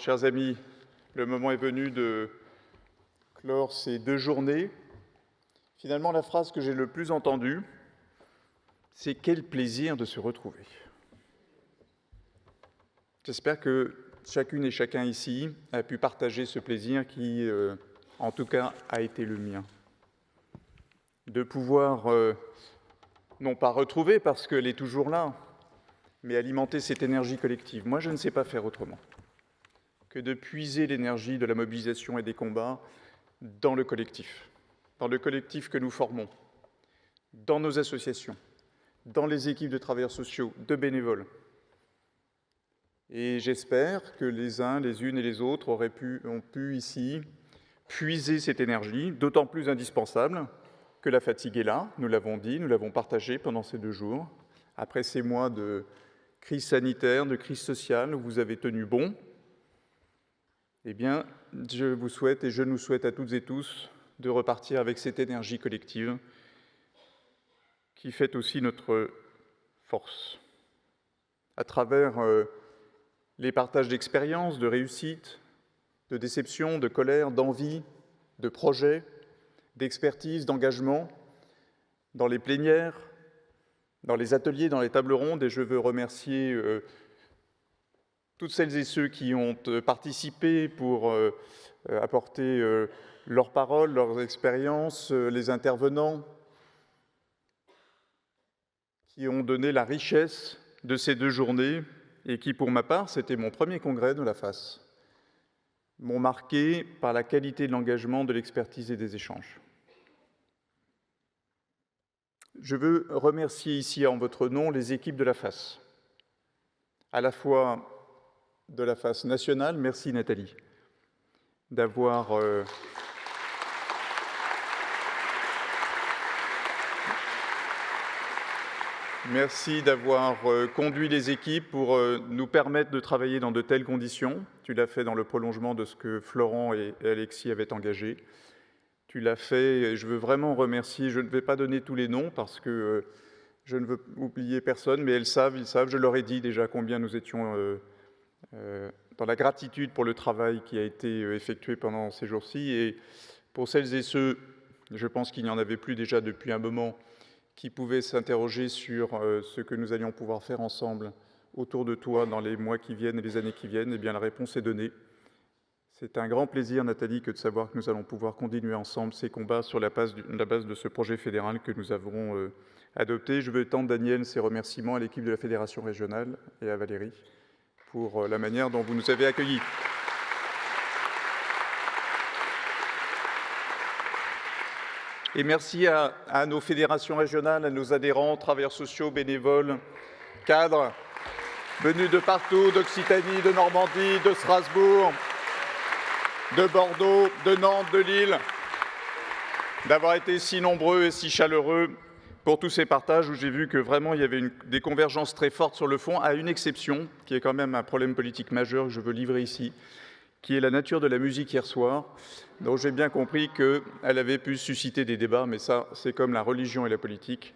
chers amis, le moment est venu de clore ces 2 journées. Finalement, la phrase que j'ai le plus entendue, c'est « quel plaisir de se retrouver ». J'espère que chacune et chacun ici a pu partager ce plaisir qui, en tout cas, a été le mien. De pouvoir, non pas retrouver parce qu'elle est toujours là, mais alimenter cette énergie collective. Moi, je ne sais pas faire autrement que de puiser l'énergie de la mobilisation et des combats dans le collectif que nous formons, dans nos associations, dans les équipes de travailleurs sociaux, de bénévoles. Et j'espère que les uns, les unes et les autres ont pu ici puiser cette énergie, d'autant plus indispensable que la fatigue est là, nous l'avons dit, nous l'avons partagé pendant ces 2 jours. Après ces mois de crise sanitaire, de crise sociale, où vous avez tenu bon, eh bien, je vous souhaite et je nous souhaite à toutes et tous de repartir avec cette énergie collective qui fait aussi notre force. À travers les partages d'expériences, de réussites, de déceptions, de colère, d'envie, de projets, d'expertise, d'engagement, dans les plénières, dans les ateliers, dans les tables rondes, et je veux remercier toutes celles et ceux qui ont participé pour apporter leurs paroles, leurs expériences, les intervenants qui ont donné la richesse de ces 2 journées et qui, pour ma part, c'était mon premier congrès de la FAS, m'ont marqué par la qualité de l'engagement, de l'expertise et des échanges. Je veux remercier ici en votre nom les équipes de la FAS, à la fois de la FAS nationale, merci Nathalie, d'avoir conduit les équipes pour nous permettre de travailler dans de telles conditions. Tu l'as fait dans le prolongement de ce que Florent et Alexis avaient engagé. Tu l'as fait, et je veux vraiment remercier, je ne vais pas donner tous les noms parce que je ne veux oublier personne, mais ils savent, je leur ai dit déjà combien nous étions dans la gratitude pour le travail qui a été effectué pendant ces jours-ci. Et pour celles et ceux, je pense qu'il n'y en avait plus déjà depuis un moment, qui pouvaient s'interroger sur ce que nous allions pouvoir faire ensemble autour de toi dans les mois qui viennent et les années qui viennent, eh bien la réponse est donnée. C'est un grand plaisir, Nathalie, que de savoir que nous allons pouvoir continuer ensemble ces combats sur la base de ce projet fédéral que nous avons adopté. Je veux étendre, Daniel, ces remerciements à l'équipe de la Fédération régionale et à Valérie pour la manière dont vous nous avez accueillis. Et merci à nos fédérations régionales, à nos adhérents, travailleurs sociaux, bénévoles, cadres, venus de partout, d'Occitanie, de Normandie, de Strasbourg, de Bordeaux, de Nantes, de Lille, d'avoir été si nombreux et si chaleureux pour tous ces partages où j'ai vu que vraiment il y avait des convergences très fortes sur le fond, à une exception, qui est quand même un problème politique majeur que je veux livrer ici, qui est la nature de la musique hier soir, dont j'ai bien compris qu'elle avait pu susciter des débats, mais ça, c'est comme la religion et la politique,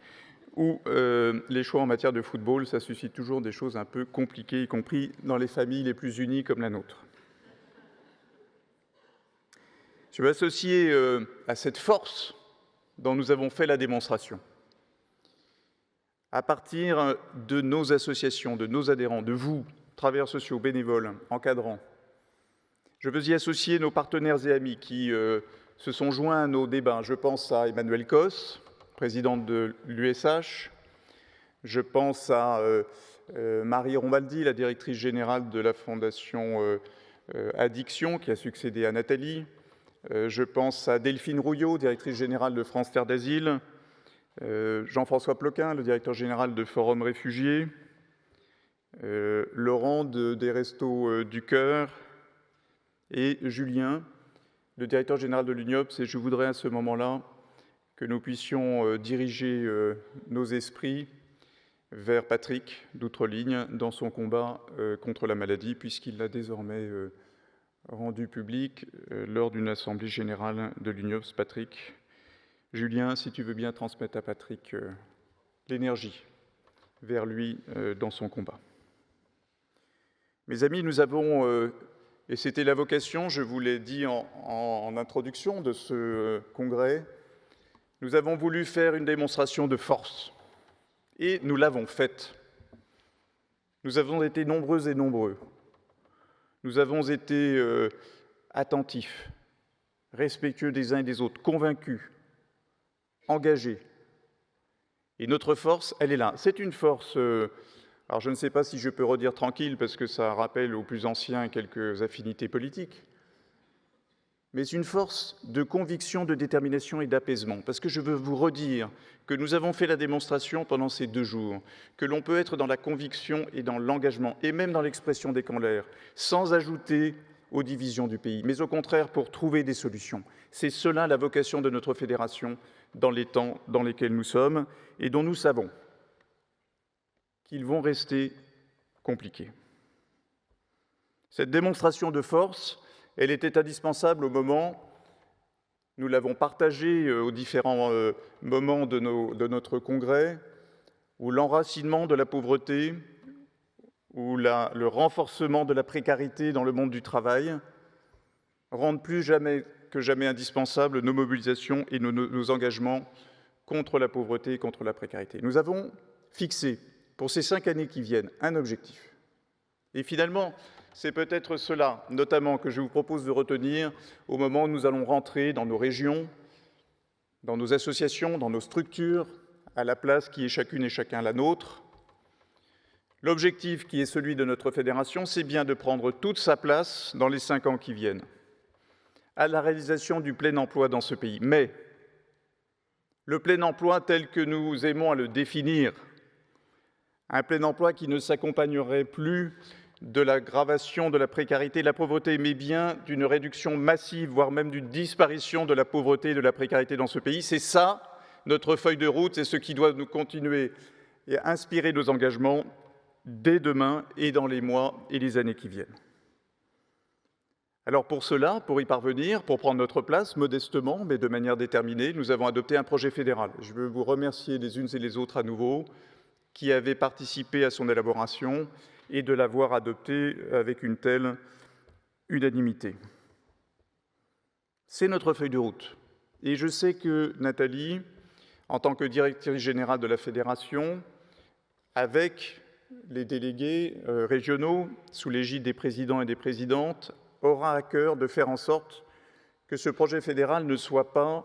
où les choix en matière de football, ça suscite toujours des choses un peu compliquées, y compris dans les familles les plus unies comme la nôtre. Je veux associer à cette force dont nous avons fait la démonstration, à partir de nos associations, de nos adhérents, de vous, travailleurs sociaux, bénévoles, encadrants. Je veux y associer nos partenaires et amis qui se sont joints à nos débats. Je pense à Emmanuelle Cos, présidente de l'USH. Je pense à Marie Rombaldi, la directrice générale de la Fondation Addiction, qui a succédé à Nathalie. Je pense à Delphine Rouillot, directrice générale de France Terre d'Asile. Jean-François Ploquin, le directeur général de Forum Réfugiés. Laurent des Restos du Cœur. Et Julien, le directeur général de l'UNIOPS, et je voudrais à ce moment-là que nous puissions diriger nos esprits vers Patrick d'Outre-Ligne dans son combat contre la maladie, puisqu'il l'a désormais rendu public lors d'une assemblée générale de l'UNIOPS. Patrick, Julien, si tu veux bien transmettre à Patrick l'énergie vers lui dans son combat. Mes amis, nous avons Et c'était la vocation, je vous l'ai dit en introduction de ce congrès, nous avons voulu faire une démonstration de force. Et nous l'avons faite. Nous avons été nombreux et nombreux. Nous avons été attentifs, respectueux des uns et des autres, convaincus, engagés. Et notre force, elle est là. C'est une force, alors je ne sais pas si je peux redire tranquille, parce que ça rappelle aux plus anciens quelques affinités politiques, mais une force de conviction, de détermination et d'apaisement. Parce que je veux vous redire que nous avons fait la démonstration pendant ces 2 jours, que l'on peut être dans la conviction et dans l'engagement, et même dans l'expression des colères, sans ajouter aux divisions du pays, mais au contraire pour trouver des solutions. C'est cela la vocation de notre fédération dans les temps dans lesquels nous sommes et dont nous savons qu'ils vont rester compliqués. Cette démonstration de force, elle était indispensable au moment, nous l'avons partagée aux différents moments de notre congrès, où l'enracinement de la pauvreté, où le renforcement de la précarité dans le monde du travail rendent plus que jamais indispensables nos mobilisations et nos engagements contre la pauvreté et contre la précarité. Nous avons fixé pour ces 5 années qui viennent un objectif. Et finalement, c'est peut-être cela, notamment, que je vous propose de retenir au moment où nous allons rentrer dans nos régions, dans nos associations, dans nos structures, à la place qui est chacune et chacun la nôtre. L'objectif qui est celui de notre fédération, c'est bien de prendre toute sa place dans les 5 ans qui viennent, à la réalisation du plein emploi dans ce pays. Mais le plein emploi tel que nous aimons à le définir, un plein emploi qui ne s'accompagnerait plus de l'aggravation de la précarité et de la pauvreté, mais bien d'une réduction massive, voire même d'une disparition de la pauvreté et de la précarité dans ce pays. C'est ça, notre feuille de route, c'est ce qui doit nous continuer et inspirer nos engagements dès demain et dans les mois et les années qui viennent. Alors pour cela, pour y parvenir, pour prendre notre place, modestement, mais de manière déterminée, nous avons adopté un projet fédéral. Je veux vous remercier les unes et les autres à nouveau qui avaient participé à son élaboration et de l'avoir adopté avec une telle unanimité. C'est notre feuille de route. Et je sais que Nathalie, en tant que directrice générale de la Fédération, avec les délégués régionaux, sous l'égide des présidents et des présidentes, aura à cœur de faire en sorte que ce projet fédéral ne soit pas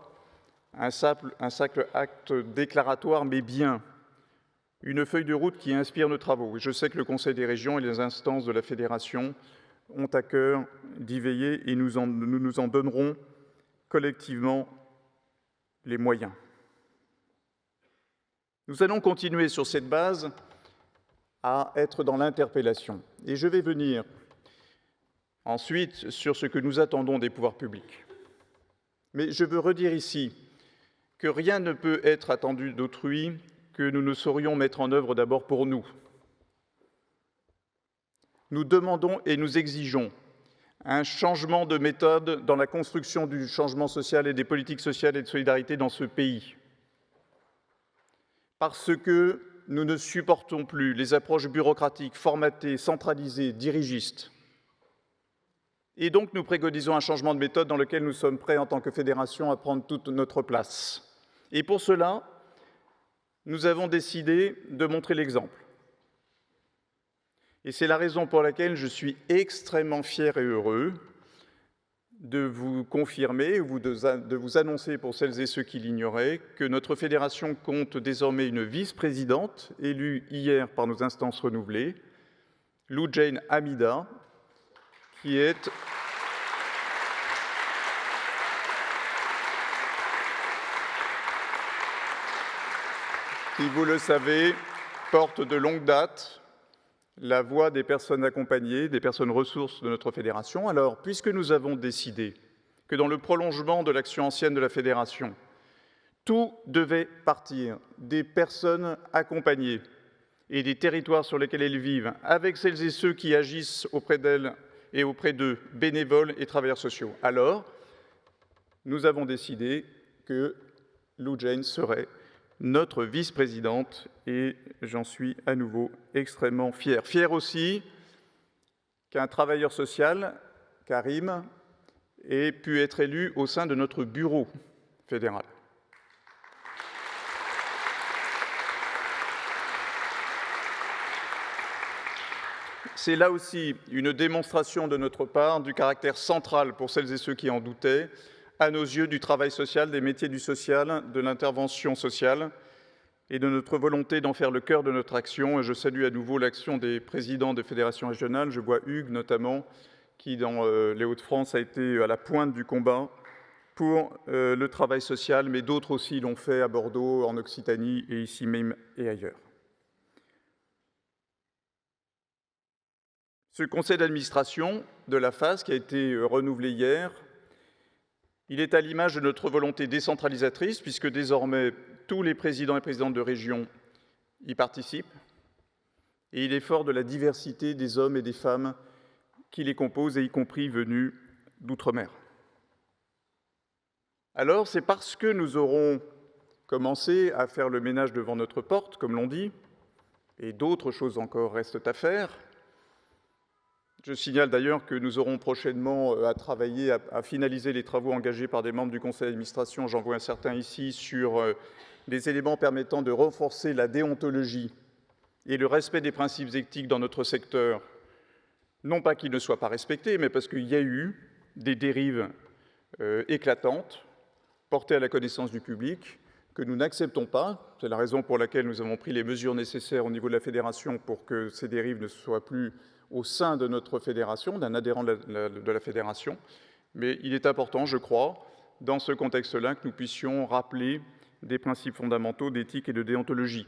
un simple acte déclaratoire, mais bien une feuille de route qui inspire nos travaux. Et je sais que le Conseil des régions et les instances de la Fédération ont à cœur d'y veiller et nous nous en donnerons collectivement les moyens. Nous allons continuer sur cette base à être dans l'interpellation. Et je vais venir ensuite sur ce que nous attendons des pouvoirs publics. Mais je veux redire ici que rien ne peut être attendu d'autrui que nous ne saurions mettre en œuvre d'abord pour nous. Nous demandons et nous exigeons un changement de méthode dans la construction du changement social et des politiques sociales et de solidarité dans ce pays. Parce que nous ne supportons plus les approches bureaucratiques, formatées, centralisées, dirigistes. Et donc nous préconisons un changement de méthode dans lequel nous sommes prêts en tant que fédération à prendre toute notre place. Et pour cela, nous avons décidé de montrer l'exemple. Et c'est la raison pour laquelle je suis extrêmement fier et heureux de vous confirmer, de vous annoncer pour celles et ceux qui l'ignoraient, que notre fédération compte désormais une vice-présidente, élue hier par nos instances renouvelées, Lou Jane Hamida, qui est qui, vous le savez, porte de longue date la voix des personnes accompagnées, des personnes ressources de notre fédération. Alors, puisque nous avons décidé que dans le prolongement de l'action ancienne de la fédération, tout devait partir des personnes accompagnées et des territoires sur lesquels elles vivent, avec celles et ceux qui agissent auprès d'elles et auprès d'eux, bénévoles et travailleurs sociaux. Alors, nous avons décidé que Lou Jane serait notre vice-présidente et j'en suis à nouveau extrêmement fier. Fier aussi qu'un travailleur social Karim ait pu être élu au sein de notre bureau fédéral. C'est là aussi une démonstration de notre part du caractère central, pour celles et ceux qui en doutaient, à nos yeux, du travail social, des métiers du social, de l'intervention sociale et de notre volonté d'en faire le cœur de notre action. Et je salue à nouveau l'action des présidents des fédérations régionales. Je vois Hugues notamment, qui dans les Hauts-de-France a été à la pointe du combat pour le travail social, mais d'autres aussi l'ont fait à Bordeaux, en Occitanie et ici même et ailleurs. Ce conseil d'administration de la FAS, qui a été renouvelé hier, il est à l'image de notre volonté décentralisatrice, puisque désormais tous les présidents et présidentes de région y participent, et il est fort de la diversité des hommes et des femmes qui les composent, et y compris venus d'outre-mer. Alors, c'est parce que nous aurons commencé à faire le ménage devant notre porte, comme l'on dit, et d'autres choses encore restent à faire. Je signale d'ailleurs que nous aurons prochainement à travailler, à finaliser les travaux engagés par des membres du conseil d'administration, j'en vois un certain ici, sur des éléments permettant de renforcer la déontologie et le respect des principes éthiques dans notre secteur, non pas qu'ils ne soient pas respectés, mais parce qu'il y a eu des dérives éclatantes, portées à la connaissance du public, que nous n'acceptons pas. C'est la raison pour laquelle nous avons pris les mesures nécessaires au niveau de la fédération pour que ces dérives ne soient plus au sein de notre fédération, d'un adhérent de la fédération. Mais il est important, je crois, dans ce contexte-là, que nous puissions rappeler des principes fondamentaux d'éthique et de déontologie.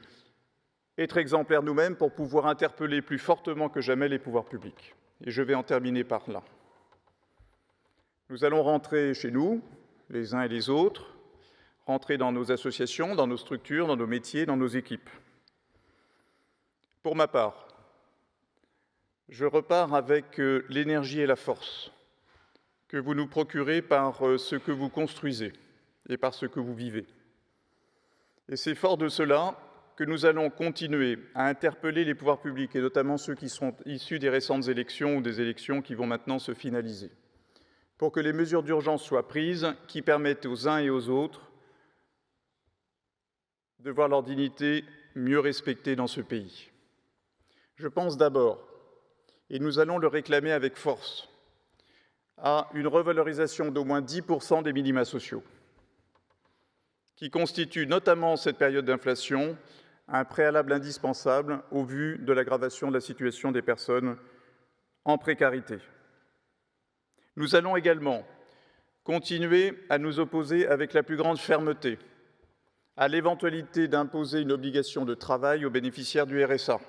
Être exemplaires nous-mêmes pour pouvoir interpeller plus fortement que jamais les pouvoirs publics. Et je vais en terminer par là. Nous allons rentrer chez nous, les uns et les autres, rentrer dans nos associations, dans nos structures, dans nos métiers, dans nos équipes. Pour ma part, je repars avec l'énergie et la force que vous nous procurez par ce que vous construisez et par ce que vous vivez. Et c'est fort de cela que nous allons continuer à interpeller les pouvoirs publics, et notamment ceux qui sont issus des récentes élections ou des élections qui vont maintenant se finaliser, pour que les mesures d'urgence soient prises qui permettent aux uns et aux autres de voir leur dignité mieux respectée dans ce pays. Je pense d'abord, et nous allons le réclamer avec force, à une revalorisation d'au moins 10% des minima sociaux, qui constitue notamment en cette période d'inflation un préalable indispensable au vu de l'aggravation de la situation des personnes en précarité. Nous allons également continuer à nous opposer avec la plus grande fermeté à l'éventualité d'imposer une obligation de travail aux bénéficiaires du RSA.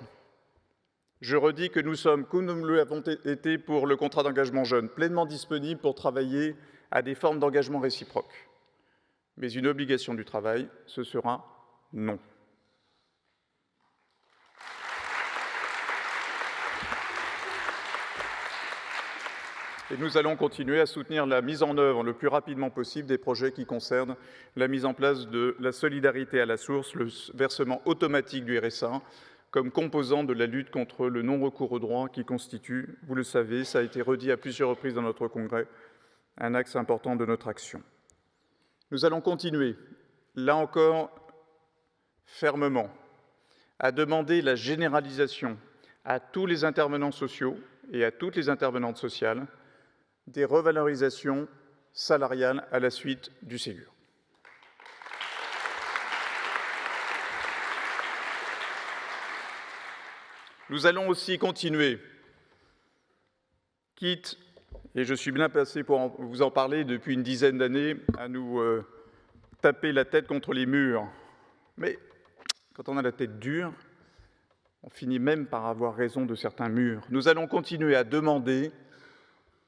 Je redis que nous sommes, comme nous l'avons été pour le contrat d'engagement jeune, pleinement disponibles pour travailler à des formes d'engagement réciproques. Mais une obligation du travail, ce sera non. Et nous allons continuer à soutenir la mise en œuvre le plus rapidement possible des projets qui concernent la mise en place de la solidarité à la source, le versement automatique du RSA, comme composant de la lutte contre le non-recours aux droits qui constitue, vous le savez, ça a été redit à plusieurs reprises dans notre congrès, un axe important de notre action. Nous allons continuer, là encore, fermement, à demander la généralisation à tous les intervenants sociaux et à toutes les intervenantes sociales des revalorisations salariales à la suite du Ségur. Nous allons aussi continuer, quitte, et je suis bien placé pour vous en parler depuis une dizaine d'années, à nous taper la tête contre les murs. Mais quand on a la tête dure, on finit même par avoir raison de certains murs. Nous allons continuer à demander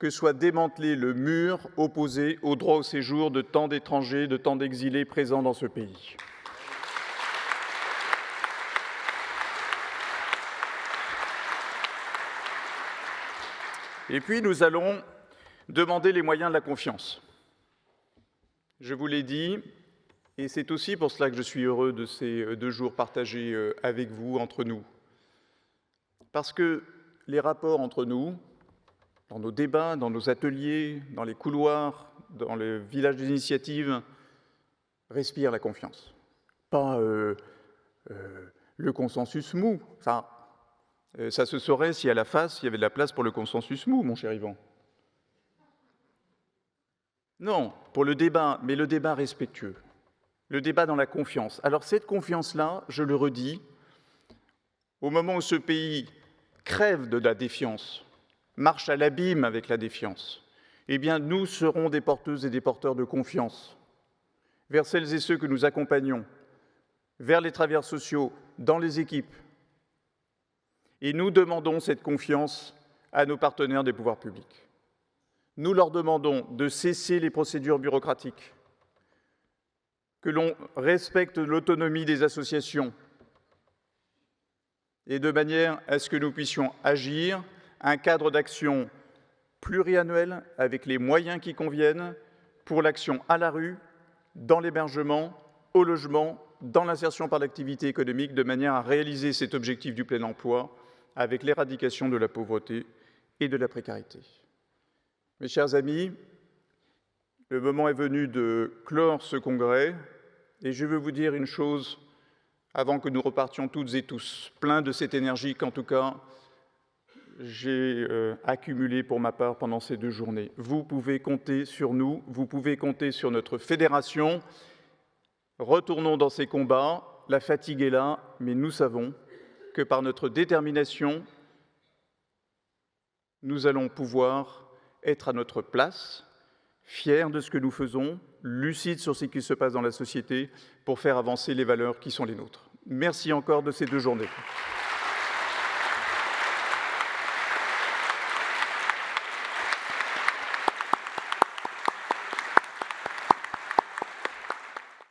que soit démantelé le mur opposé au droit au séjour de tant d'étrangers, de tant d'exilés présents dans ce pays. Et puis, nous allons demander les moyens de la confiance. Je vous l'ai dit, et c'est aussi pour cela que je suis heureux de ces 2 jours partagés avec vous, entre nous. Parce que les rapports entre nous, dans nos débats, dans nos ateliers, dans les couloirs, dans le village des initiatives, respire la confiance. Pas le consensus mou, ça se saurait si à la face, il y avait de la place pour le consensus mou, mon cher Yvan. Non, pour le débat, mais le débat respectueux, le débat dans la confiance. Alors cette confiance-là, je le redis, au moment où ce pays crève de la défiance, marche à l'abîme avec la défiance, eh bien nous serons des porteuses et des porteurs de confiance vers celles et ceux que nous accompagnons, vers les travailleurs sociaux, dans les équipes. Et nous demandons cette confiance à nos partenaires des pouvoirs publics. Nous leur demandons de cesser les procédures bureaucratiques, que l'on respecte l'autonomie des associations et de manière à ce que nous puissions agir, un cadre d'action pluriannuel avec les moyens qui conviennent pour l'action à la rue, dans l'hébergement, au logement, dans l'insertion par l'activité économique, de manière à réaliser cet objectif du plein emploi avec l'éradication de la pauvreté et de la précarité. Mes chers amis, le moment est venu de clore ce congrès et je veux vous dire une chose avant que nous repartions toutes et tous, pleins de cette énergie qu'en tout cas j'ai accumulée pour ma part pendant ces 2 journées. Vous pouvez compter sur nous, vous pouvez compter sur notre fédération. Retournons dans ces combats, la fatigue est là, mais nous savons que par notre détermination, nous allons pouvoir être à notre place, fiers de ce que nous faisons, lucides sur ce qui se passe dans la société pour faire avancer les valeurs qui sont les nôtres. Merci encore de ces 2 journées.